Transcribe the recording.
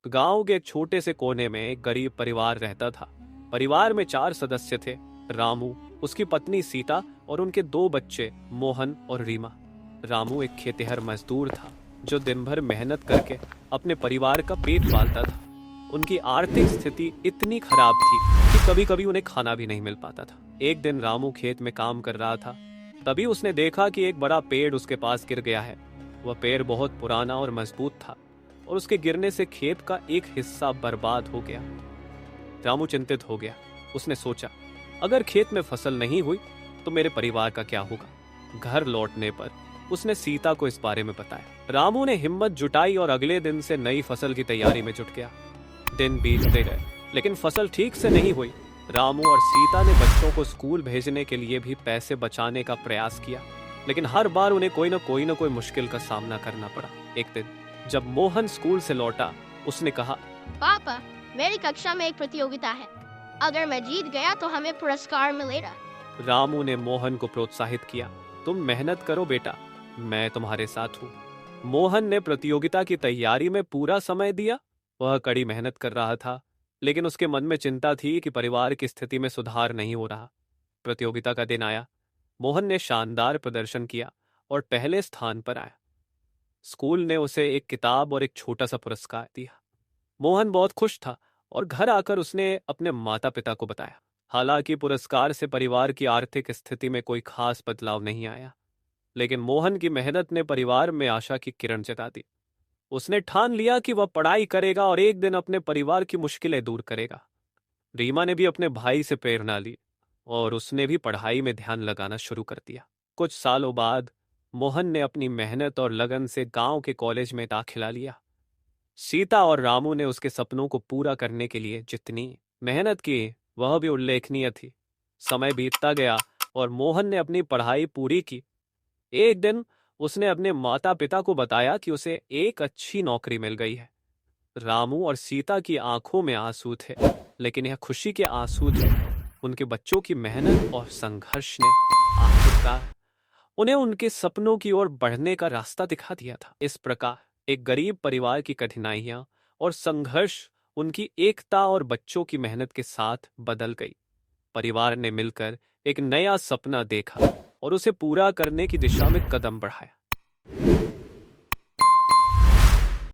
गांव के एक छोटे से कोने में एक गरीब परिवार रहता था। परिवार में 4 सदस्य थे। रामू, उसकी पत्नी सीता और उनके 2 बच्चे मोहन और रीमा। रामू एक खेतिहर मजदूर था जो दिन भर मेहनत करके अपने परिवार का पेट पालता था। उनकी आर्थिक स्थिति इतनी खराब थी कि कभी कभी उन्हें खाना भी नहीं मिल पाता था। एक दिन रामू खेत में काम कर रहा था, तभी उसने देखा कि एक बड़ा पेड़ उसके पास गिर गया है। वह पेड़ बहुत पुराना और मजबूत था और उसके गिरने से खेत का एक हिस्सा बर्बाद हो गया। रामू चिंतित हो गया। उसने सोचा, अगर खेत में फसल नहीं हुई तो मेरे परिवार का क्या होगा। घर लौटने पर उसने सीता को इस बारे में बताया। रामू ने हिम्मत जुटाई और अगले दिन से नई फसल की तैयारी में जुट गया। दिन बीतते गए लेकिन फसल ठीक से नहीं हुई। रामू और सीता ने बच्चों को स्कूल भेजने के लिए भी पैसे बचाने का प्रयास किया, लेकिन हर बार उन्हें कोई ना कोई मुश्किल का सामना करना पड़ा। एक दिन जब मोहन स्कूल से लौटा, उसने कहा, पापा, मेरी कक्षा में एक प्रतियोगिता है। अगर मैं जीत गया तो हमें पुरस्कार मिलेगा। रामू ने मोहन को प्रोत्साहित किया, तुम मेहनत करो बेटा, मैं तुम्हारे साथ हूँ। मोहन ने प्रतियोगिता की तैयारी में पूरा समय दिया। वह कड़ी मेहनत कर रहा था, लेकिन उसके मन में चिंता थी कि परिवार की स्थिति में सुधार नहीं हो रहा। प्रतियोगिता का दिन आया। मोहन ने शानदार प्रदर्शन किया और पहले स्थान पर आया। स्कूल ने उसे एक किताब और एक छोटा सा पुरस्कार दिया। मोहन बहुत खुश था और घर आकर उसने अपने माता पिता को बताया। हालांकि पुरस्कार से परिवार की आर्थिक स्थिति में कोई खास बदलाव नहीं आया, लेकिन मोहन की मेहनत ने परिवार में आशा की किरण जगा दी। उसने ठान लिया कि वह पढ़ाई करेगा और एक दिन अपने परिवार की मुश्किलें दूर करेगा। रीमा ने भी अपने भाई से प्रेरणा ली और उसने भी पढ़ाई में ध्यान लगाना शुरू कर दिया। कुछ सालों बाद मोहन ने अपनी मेहनत और लगन से गांव के कॉलेज में दाखिला लिया। सीता और रामू ने उसके सपनों को पूरा करने के लिए जितनी मेहनत की वह भी उल्लेखनीय थी। समय बीतता गया और मोहन ने अपनी पढ़ाई पूरी की। एक दिन उसने अपने माता पिता को बताया कि उसे एक अच्छी नौकरी मिल गई है। रामू और सीता की आंखों में आंसू थे, लेकिन यह खुशी के आंसू थे। उनके बच्चों की मेहनत और संघर्ष ने आखिरकार उन्हें उनके सपनों की ओर बढ़ने का रास्ता दिखा दिया था। इस प्रकार एक गरीब परिवार की कठिनाइयां और संघर्ष उनकी एकता और बच्चों की मेहनत के साथ बदल गई। परिवार ने मिलकर एक नया सपना देखा और उसे पूरा करने की दिशा में कदम बढ़ाया।